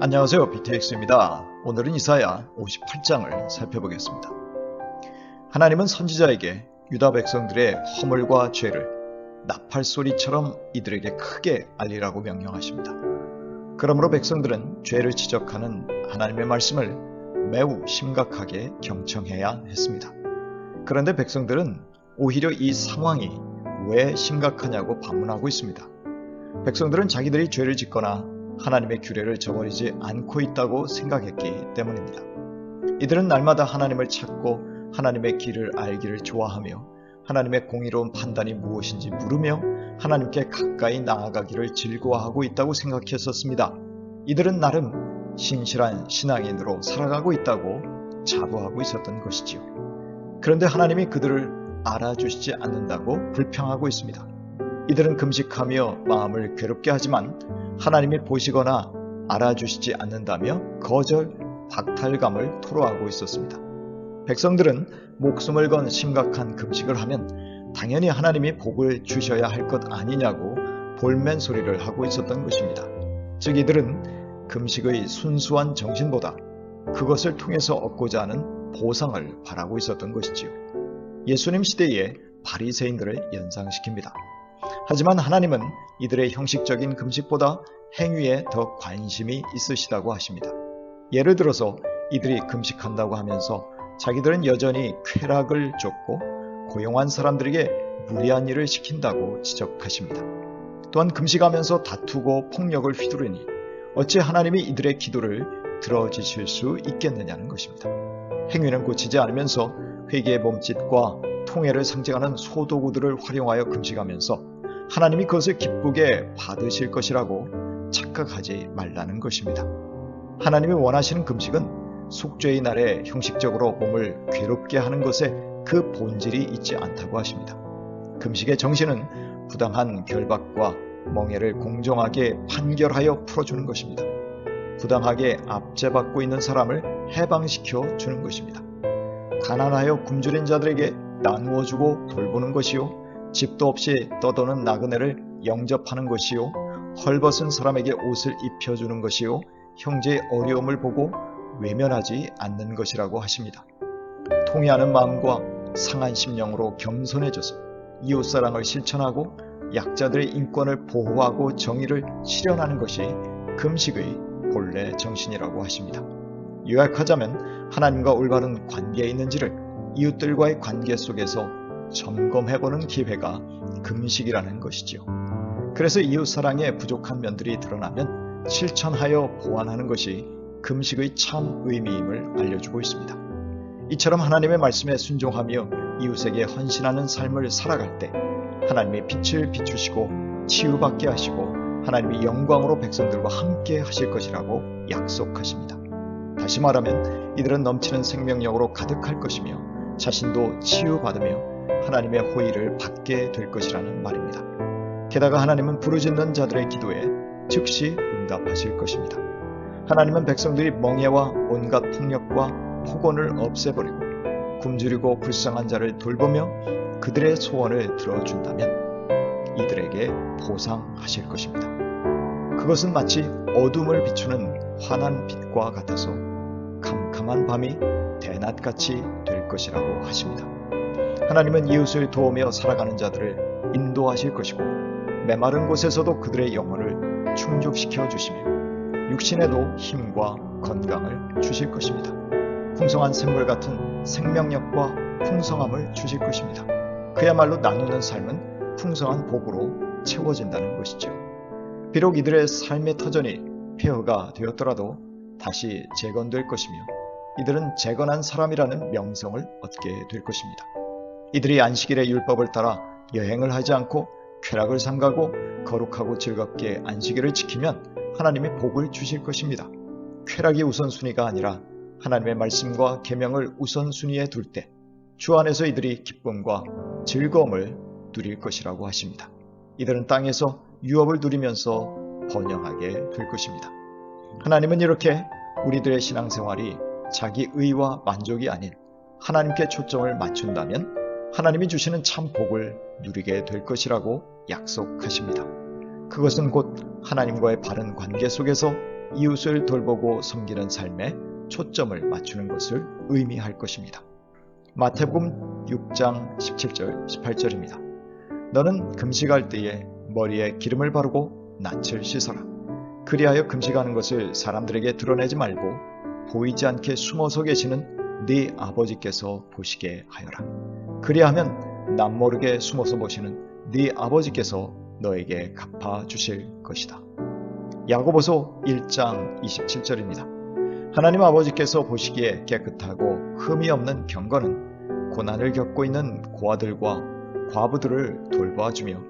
안녕하세요. BTX입니다. 오늘은 이사야 58장을 살펴보겠습니다. 하나님은 선지자에게 유다 백성들의 허물과 죄를 나팔소리처럼 이들에게 크게 알리라고 명령하십니다. 그러므로 백성들은 죄를 지적하는 하나님의 말씀을 매우 심각하게 경청해야 했습니다. 그런데 백성들은 오히려 이 상황이 왜 심각하냐고 반문하고 있습니다. 백성들은 자기들이 죄를 짓거나 하나님의 규례를 저버리지 않고 있다고 생각했기 때문입니다. 이들은 날마다 하나님을 찾고 하나님의 길을 알기를 좋아하며 하나님의 공의로운 판단이 무엇인지 물으며 하나님께 가까이 나아가기를 즐거워하고 있다고 생각했었습니다. 이들은 나름 신실한 신앙인으로 살아가고 있다고 자부하고 있었던 것이지요. 그런데 하나님이 그들을 알아주시지 않는다고 불평하고 있습니다. 이들은 금식하며 마음을 괴롭게 하지만 하나님이 보시거나 알아주시지 않는다며 거절, 박탈감을 토로하고 있었습니다. 백성들은 목숨을 건 심각한 금식을 하면 당연히 하나님이 복을 주셔야 할 것 아니냐고 볼멘 소리를 하고 있었던 것입니다. 즉 이들은 금식의 순수한 정신보다 그것을 통해서 얻고자 하는 보상을 바라고 있었던 것이지요. 예수님 시대의 바리새인들을 연상시킵니다. 하지만 하나님은 이들의 형식적인 금식보다 행위에 더 관심이 있으시다고 하십니다. 예를 들어서 이들이 금식한다고 하면서 자기들은 여전히 쾌락을 쫓고 고용한 사람들에게 무리한 일을 시킨다고 지적하십니다. 또한 금식하면서 다투고 폭력을 휘두르니 어찌 하나님이 이들의 기도를 들어주실 수 있겠느냐는 것입니다. 행위는 고치지 않으면서 회개의 몸짓과 통회를 상징하는 소도구들을 활용하여 금식하면서 하나님이 그것을 기쁘게 받으실 것이라고 착각하지 말라는 것입니다. 하나님이 원하시는 금식은 속죄의 날에 형식적으로 몸을 괴롭게 하는 것에 그 본질이 있지 않다고 하십니다. 금식의 정신은 부당한 결박과 멍해를 공정하게 판결하여 풀어주는 것입니다. 부당하게 압제받고 있는 사람을 해방시켜 주는 것입니다. 가난하여 굶주린 자들에게 나누어주고 돌보는 것이요, 집도 없이 떠도는 나그네를 영접하는 것이요, 헐벗은 사람에게 옷을 입혀주는 것이요, 형제의 어려움을 보고 외면하지 않는 것이라고 하십니다. 통회하는 마음과 상한 심령으로 겸손해져서 이웃사랑을 실천하고 약자들의 인권을 보호하고 정의를 실현하는 것이 금식의 본래 정신이라고 하십니다. 요약하자면 하나님과 올바른 관계에 있는지를 이웃들과의 관계 속에서 점검해보는 기회가 금식이라는 것이지요. 그래서 이웃사랑에 부족한 면들이 드러나면 실천하여 보완하는 것이 금식의 참 의미임을 알려주고 있습니다. 이처럼 하나님의 말씀에 순종하며 이웃에게 헌신하는 삶을 살아갈 때 하나님의 빛을 비추시고 치유받게 하시고 하나님의 영광으로 백성들과 함께 하실 것이라고 약속하십니다. 다시 말하면 이들은 넘치는 생명력으로 가득할 것이며 자신도 치유받으며 하나님의 호의를 받게 될 것이라는 말입니다. 게다가 하나님은 부르짖는 자들의 기도에 즉시 응답하실 것입니다. 하나님은 백성들이 멍해와 온갖 폭력과 폭언을 없애버리고 굶주리고 불쌍한 자를 돌보며 그들의 소원을 들어준다면 이들에게 보상하실 것입니다. 그것은 마치 어둠을 비추는 환한 빛과 같아서 캄캄한 밤이 대낮같이 될 것이라고 하십니다. 하나님은 이웃을 도우며 살아가는 자들을 인도하실 것이고 메마른 곳에서도 그들의 영혼을 충족시켜 주시며 육신에도 힘과 건강을 주실 것입니다. 풍성한 샘물 같은 생명력과 풍성함을 주실 것입니다. 그야말로 나누는 삶은 풍성한 복으로 채워진다는 것이죠. 비록 이들의 삶의 터전이 폐허가 되었더라도 다시 재건될 것이며 이들은 재건한 사람이라는 명성을 얻게 될 것입니다. 이들이 안식일의 율법을 따라 여행을 하지 않고 쾌락을 삼가고 거룩하고 즐겁게 안식일을 지키면 하나님이 복을 주실 것입니다. 쾌락이 우선순위가 아니라 하나님의 말씀과 계명을 우선순위에 둘 때 주 안에서 이들이 기쁨과 즐거움을 누릴 것이라고 하십니다. 이들은 땅에서 유업을 누리면서 번영하게 될 것입니다. 하나님은 이렇게 우리들의 신앙생활이 자기 의와 만족이 아닌 하나님께 초점을 맞춘다면 하나님이 주시는 참 복을 누리게 될 것이라고 약속하십니다. 그것은 곧 하나님과의 바른 관계 속에서 이웃을 돌보고 섬기는 삶에 초점을 맞추는 것을 의미할 것입니다. 마태복음 6장 17절 18절입니다. 너는 금식할 때에 머리에 기름을 바르고 낯을 씻어라. 그리하여 금식하는 것을 사람들에게 드러내지 말고 보이지 않게 숨어서 계시는 네 아버지께서 보시게 하여라. 그리하면 남모르게 숨어서 보시는 네 아버지께서 너에게 갚아주실 것이다. 야고보서 1장 27절입니다. 하나님 아버지께서 보시기에 깨끗하고 흠이 없는 경건은 고난을 겪고 있는 고아들과 과부들을 돌보아주며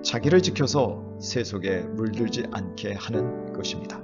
자기를 지켜서 세속에 물들지 않게 하는 것입니다.